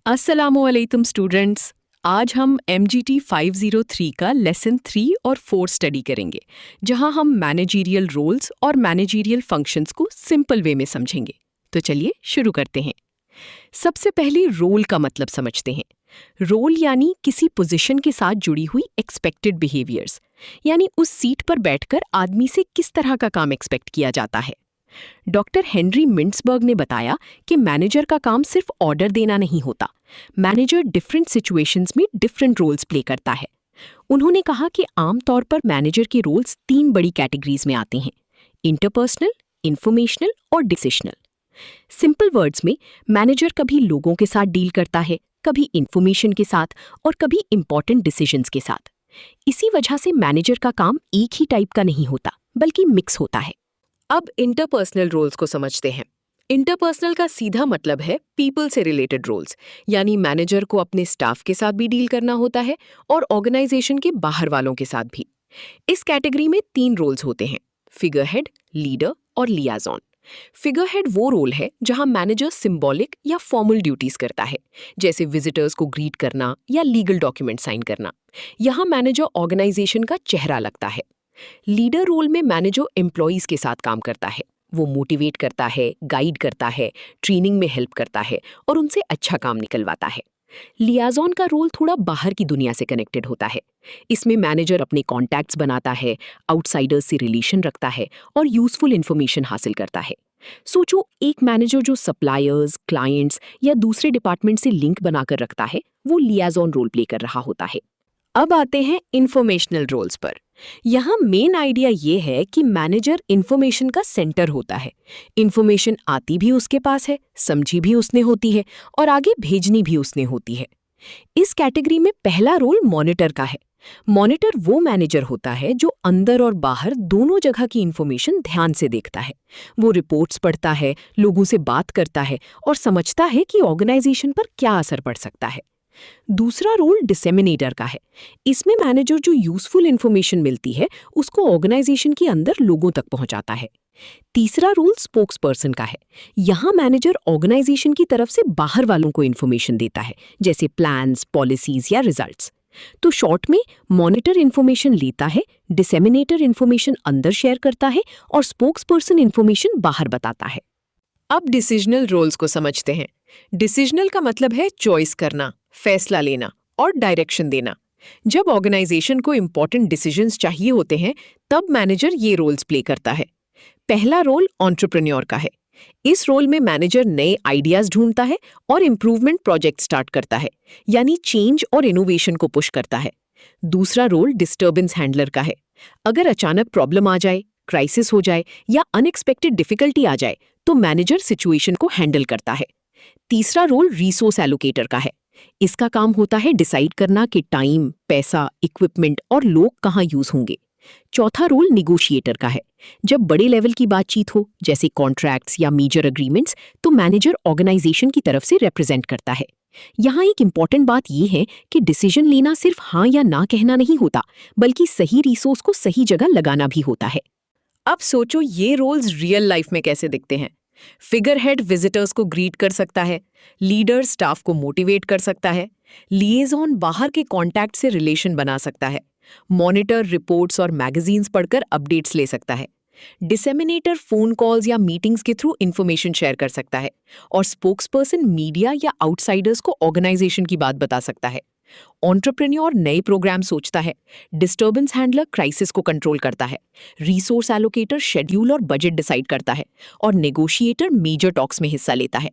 अस्सलामुअलैकुम स्टूडेंट्स। आज हम MGT 503 का लेसन 3 और 4 स्टडी करेंगे, जहां हम मैनेजरियल रोल्स और मैनेजरियल फंक्शंस को सिंपल वे में समझेंगे। तो चलिए शुरू करते हैं। सबसे पहले रोल का मतलब समझते हैं। रोल यानी किसी पोजीशन के साथ जुड़ी हुई एक्सपेक्टेड बिहेवियर्स, यानी उस सीट पर बैठकर आदमी से किस तरह का काम एक्सपेक्ट किया जाता है। डॉक्टर हेनरी मिंट्सबर्ग ने बताया कि मैनेजर का काम सिर्फ ऑर्डर देना नहीं होता। मैनेजर डिफरेंट सिचुएशंस में डिफरेंट रोल्स प्ले करता है। उन्होंने कहा कि आमतौर पर मैनेजर के रोल्स 3 बड़ी कैटेगरीज में आते हैं: इंटरपर्सनल, इंफॉर्मेशनल और डिसीजनल। सिंपल वर्ड्स में, मैनेजर कभी लोगों के साथ डील करता है, कभी इंफॉर्मेशन के साथ और कभी इंपॉर्टेंट डिसीजंस के साथ। इसी वजह से मैनेजर का काम एक ही टाइप का नहीं होता, बल्कि मिक्स होता है। अब इंटरपर्सनल रोल्स को समझते हैं। इंटरपर्सनल का सीधा मतलब है पीपल से रिलेटेड रोल्स, यानी मैनेजर को अपने स्टाफ के साथ भी डील करना होता है और ऑर्गेनाइजेशन के बाहर वालों के साथ भी। इस कैटेगरी में 3 रोल्स होते हैं: फिगर हेड, लीडर और लियाजॉन। फिगर हेड वो रोल है जहां मैनेजर सिंबॉलिक या फॉर्मल ड्यूटीज करता है, जैसे विजिटर्स को ग्रीट करना या लीगल डॉक्यूमेंट साइन करना। यहाँ मैनेजर ऑर्गेनाइजेशन का चेहरा लगता है। लीडर रोल में मैनेजर एम्प्लॉइज के साथ काम करता है। वो मोटिवेट करता है, गाइड करता है, ट्रेनिंग में हेल्प करता है और उनसे अच्छा काम निकलवाता है। लियाजॉन का रोल थोड़ा बाहर की दुनिया से कनेक्टेड होता है। इसमें मैनेजर अपने कॉन्टैक्ट्स बनाता है, आउटसाइडर्स से रिलेशन रखता है और यूजफुल इंफॉर्मेशन हासिल करता है। सोचो, एक मैनेजर जो सप्लायर्स, क्लाइंट्स या दूसरे डिपार्टमेंट से लिंक बनाकर रखता है, वो लियाजॉन रोल प्ले कर रहा होता है। अब आते हैं इंफॉर्मेशनल रोल्स पर। यहाँ मेन आइडिया ये है कि मैनेजर इंफॉर्मेशन का सेंटर होता है। इंफॉर्मेशन आती भी उसके पास है, समझी भी उसने होती है और आगे भेजनी भी उसने होती है। इस कैटेगरी में पहला रोल मॉनिटर का है। मॉनिटर वो मैनेजर होता है जो अंदर और बाहर दोनों जगह की इंफॉर्मेशन ध्यान से देखता है। वो रिपोर्ट्स पढ़ता है, लोगों से बात करता है और समझता है कि ऑर्गेनाइजेशन पर क्या असर पड़ सकता है। दूसरा रोल डिसेमिनेटर का है। इसमें मैनेजर जो यूजफुल इंफॉर्मेशन मिलती है, उसको ऑर्गेनाइजेशन के अंदर लोगों तक पहुंचाता है। तीसरा रोल स्पोक्स पर्सन का है। यहाँ मैनेजर ऑर्गेनाइजेशन की तरफ से बाहर वालों को इंफॉर्मेशन देता है, जैसे प्लान्स, पॉलिसीज या रिजल्ट्स। तो शॉर्ट में, मॉनिटर इंफॉर्मेशन लेता है, डिसेमिनेटर इंफॉर्मेशन अंदर शेयर करता है और स्पोक्स पर्सन इंफॉर्मेशन बाहर बताता है। अब डिसीजनल रोल्स को समझते हैं। डिसीजनल का मतलब है चॉइस करना, फैसला लेना और डायरेक्शन देना। जब ऑर्गेनाइजेशन को इंपॉर्टेंट डिसीजंस चाहिए होते हैं, तब मैनेजर ये रोल्स प्ले करता है। पहला रोल एंटरप्रेन्योर का है। इस रोल में मैनेजर नए आइडियाज ढूंढता है और इंप्रूवमेंट प्रोजेक्ट स्टार्ट करता है, यानी चेंज और इनोवेशन को पुश करता है। दूसरा रोल डिस्टर्बेंस हैंडलर का है। अगर अचानक प्रॉब्लम आ जाए, क्राइसिस हो जाए या अनएक्सपेक्टेड डिफिकल्टी आ जाए, तो मैनेजर सिचुएशन को हैंडल करता है। तीसरा रोल रिसोर्स एलोकेटर का है। इसका काम होता है डिसाइड करना कि टाइम, पैसा, इक्विपमेंट और लोग कहाँ यूज होंगे। चौथा रोल निगोशिएटर का है। जब बड़े लेवल की बातचीत हो, जैसे कॉन्ट्रैक्ट्स या मेजर एग्रीमेंट्स, तो मैनेजर ऑर्गेनाइजेशन की तरफ से रिप्रेजेंट करता है। यहाँ एक इंपॉर्टेंट बात यह है कि डिसीजन लेना सिर्फ हाँ या ना कहना नहीं होता, बल्कि सही रिसोर्स को सही जगह लगाना भी होता है। अब सोचो, ये रोल्स रियल लाइफ में कैसे दिखते हैं। फिगर हेड विजिटर्स को ग्रीट कर सकता है, लीडर स्टाफ को मोटिवेट कर सकता है, लिएजॉन बाहर के कॉन्टैक्ट से रिलेशन बना सकता है, मॉनिटर रिपोर्ट्स और मैगजीन्स पढ़कर अपडेट्स ले सकता है, डिसेमिनेटर फोन कॉल्स या मीटिंग्स के थ्रू इंफॉर्मेशन शेयर कर सकता है और स्पोक्सपर्सन मीडिया या आउटसाइडर्स को ऑर्गेनाइजेशन की बात बता सकता है। एंटरप्रेन्योर नए प्रोग्राम सोचता है, डिस्टर्बेंस हैंडलर क्राइसिस को कंट्रोल करता है, रिसोर्स एलोकेटर शेड्यूल और बजट डिसाइड करता है और नेगोशिएटर मेजर टॉक्स में हिस्सा लेता है।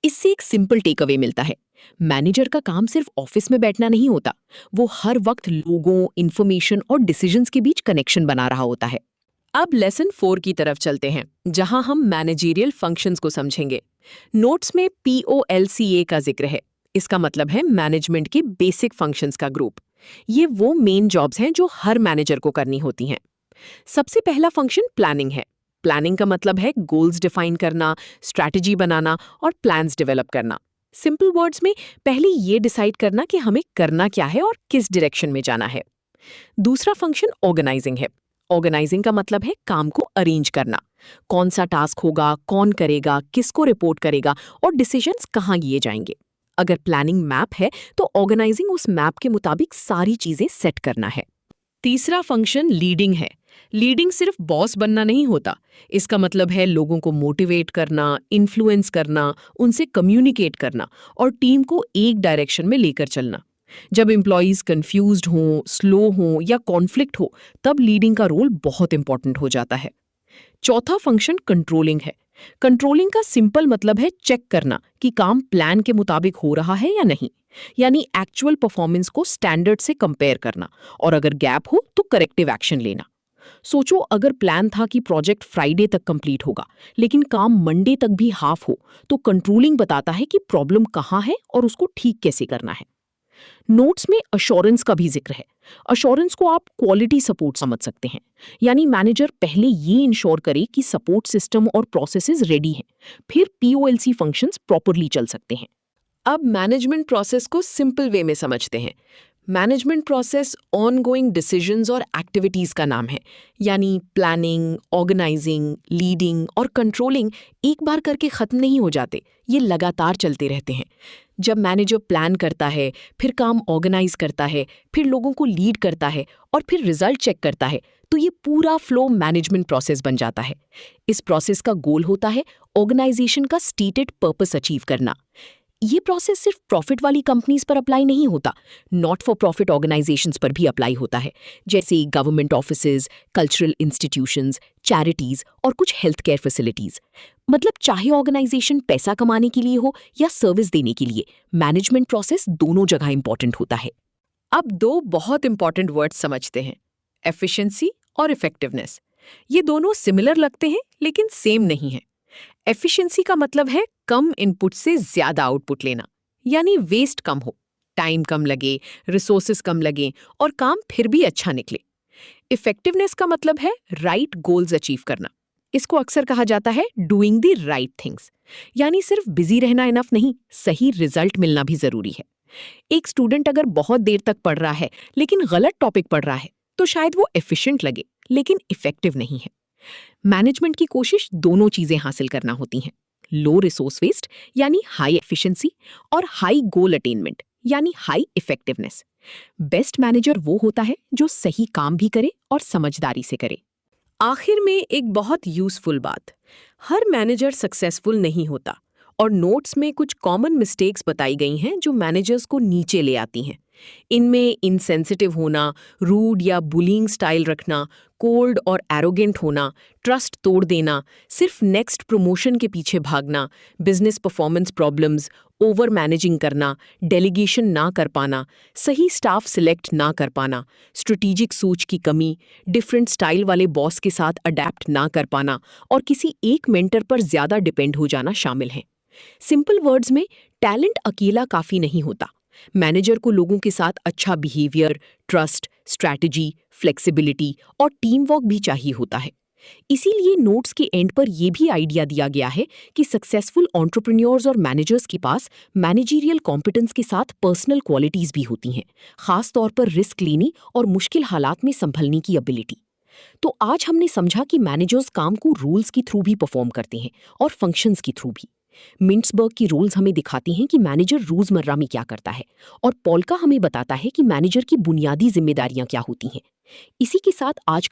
इससे एक सिंपल टेक अवे मिलता है: मैनेजर का काम सिर्फ ऑफिस में बैठना नहीं होता, वो हर वक्त लोगों, इंफॉर्मेशन और डिसीजंस के बीच कनेक्शन बना रहा होता है। अब लेसन 4 की तरफ चलते हैं, जहां हम मैनेजरियल फंक्शंस को समझेंगे। नोट्स में POLCA का जिक्र है। इसका मतलब है मैनेजमेंट के बेसिक फंक्शंस का ग्रुप। ये वो मेन जॉब्स हैं जो हर मैनेजर को करनी होती हैं। सबसे पहला फंक्शन प्लानिंग है। प्लानिंग का मतलब है गोल्स डिफाइन करना, स्ट्रैटेजी बनाना और प्लान्स डेवलप करना। सिंपल वर्ड्स में, पहले ये डिसाइड करना कि हमें करना क्या है और किस डायरेक्शन में जाना है। दूसरा फंक्शन ऑर्गेनाइजिंग है। ऑर्गेनाइजिंग का मतलब है काम को अरेंज करना। कौन सा टास्क होगा, कौन करेगा, किसको रिपोर्ट करेगा और डिसीजंस कहाँ लिए जाएंगे। अगर प्लानिंग मैप है तो ऑर्गेनाइजिंग उस मैप के मुताबिक सारी चीजें सेट करना है। तीसरा फंक्शन लीडिंग है। लीडिंग सिर्फ बॉस बनना नहीं होता। इसका मतलब है लोगों को मोटिवेट करना, इन्फ्लुएंस करना, उनसे कम्युनिकेट करना और टीम को एक डायरेक्शन में लेकर चलना। जब एम्प्लॉयज कंफ्यूज्ड हों, स्लो हों या कॉन्फ्लिक्ट हो, तब लीडिंग का रोल बहुत इंपॉर्टेंट हो जाता है। चौथा फंक्शन कंट्रोलिंग है। कंट्रोलिंग का सिंपल मतलब है चेक करना कि काम प्लान के मुताबिक हो रहा है या नहीं, यानी एक्चुअल परफॉर्मेंस को स्टैंडर्ड से कंपेयर करना और अगर गैप हो तो करेक्टिव एक्शन लेना। सोचो अगर प्लान था कि प्रोजेक्ट फ्राइडे तक कंप्लीट होगा, लेकिन काम मंडे तक भी हाफ हो, तो कंट्रोलिंग बताता है कि प्रॉब्लम कहाँ है और उसको ठीक कैसे करना है। नोट्स में अश्योरेंस का भी जिक्र है। अश्योरेंस को आप क्वालिटी सपोर्ट समझ सकते हैं, यानी मैनेजर पहले ये इंश्योर करे कि सपोर्ट सिस्टम और प्रोसेसेस रेडी हैं, फिर पीओएलसी फंक्शंस प्रॉपरली चल सकते हैं। अब मैनेजमेंट प्रोसेस को सिंपल वे में समझते हैं। मैनेजमेंट प्रोसेस ऑनगोइंग डिसीजंस और एक्टिविटीज का नाम है, यानी प्लानिंग, ऑर्गेनाइजिंग, लीडिंग और कंट्रोलिंग एक बार करके खत्म नहीं हो जाते, ये लगातार चलते रहते हैं। जब मैनेजर प्लान करता है, फिर काम ऑर्गेनाइज करता है, फिर लोगों को लीड करता है और फिर रिजल्ट चेक करता है, तो ये पूरा फ्लो मैनेजमेंट प्रोसेस बन जाता है। इस प्रोसेस का गोल होता है ऑर्गेनाइजेशन का स्टेटेड पर्पस अचीव करना। ये प्रोसेस सिर्फ प्रॉफिट वाली कंपनीज पर अप्लाई नहीं होता, नॉट फॉर प्रॉफिट ऑर्गेनाइजेशंस पर भी अप्लाई होता है, जैसे government offices, cultural institutions, charities और कुछ हेल्थ केयर फैसिलिटीज। मतलब चाहे ऑर्गेनाइजेशन पैसा कमाने के लिए हो या सर्विस देने के लिए, मैनेजमेंट प्रोसेस दोनों जगह इंपॉर्टेंट होता है। अब दो बहुत इंपॉर्टेंट वर्ड्स समझते हैं, एफिशिएंसी और इफेक्टिवनेस। ये दोनों सिमिलर लगते हैं लेकिन सेम नहीं है। एफिशिएंसी का मतलब है कम इनपुट से ज्यादा आउटपुट लेना, यानी वेस्ट कम हो, टाइम कम लगे, रिसोर्सेज कम लगे और काम फिर भी अच्छा निकले। इफेक्टिवनेस का मतलब है राइट गोल्स अचीव करना। इसको अक्सर कहा जाता है डूइंग द राइट थिंग्स, यानी सिर्फ बिजी रहना इनफ नहीं, सही रिजल्ट मिलना भी जरूरी है। एक स्टूडेंट अगर बहुत देर तक पढ़ रहा है लेकिन गलत टॉपिक पढ़ रहा है, तो शायद वो एफिशिएंट लगे लेकिन इफेक्टिव नहीं है। मैनेजमेंट की कोशिश दोनों चीजें हासिल करना होती हैं, लो रिसोर्स वेस्ट यानी हाई एफिशिएंसी और हाई गोल अटेनमेंट यानी हाई इफेक्टिवनेस। बेस्ट मैनेजर वो होता है जो सही काम भी करे और समझदारी से करे। आखिर में एक बहुत यूजफुल बात, हर मैनेजर सक्सेसफुल नहीं होता और नोट्स में कुछ कॉमन मिस्टेक्स बताई गई हैं जो मैनेजर्स को नीचे ले आती हैं। इनमें इनसेंसिटिव होना, रूड या बुलिंग स्टाइल रखना, कोल्ड और एरोगेंट होना, ट्रस्ट तोड़ देना, सिर्फ नेक्स्ट प्रमोशन के पीछे भागना, business performance problems, over managing करना, डेलीगेशन ना कर पाना, सही स्टाफ सिलेक्ट ना कर पाना, स्ट्रेटेजिक सोच की कमी, डिफरेंट स्टाइल वाले बॉस के साथ अडेप्ट ना कर पाना और किसी एक मेंटर पर ज्यादा डिपेंड हो जाना शामिल है। सिंपल वर्ड्स में टैलेंट अकेला काफी नहीं होता। मैनेजर को लोगों के साथ अच्छा बिहेवियर, ट्रस्ट, स्ट्रैटेजी, फ्लेक्सिबिलिटी और टीम वर्क भी चाहिए होता है। इसीलिए नोट्स के एंड पर यह भी आइडिया दिया गया है कि सक्सेसफुल एंटरप्रेन्योर्स और मैनेजर्स के पास मैनेजरियल कॉम्पिटेंस के साथ पर्सनल क्वालिटीज भी होती हैं, खास तौर पर रिस्क लेने और मुश्किल हालात में संभलने की एबिलिटी। तो आज हमने समझा कि मैनेजर्स काम को रूल्स के थ्रू भी परफॉर्म करते हैं और फंक्शंस के थ्रू भी। मिंट्सबर्ग की रूल्स हमें दिखाती हैं कि मैनेजर रोजमर्रा में क्या करता है और पॉल्का हमें बताता है कि मैनेजर की बुनियादी जिम्मेदारियां क्या होती हैं। इसी के साथ आज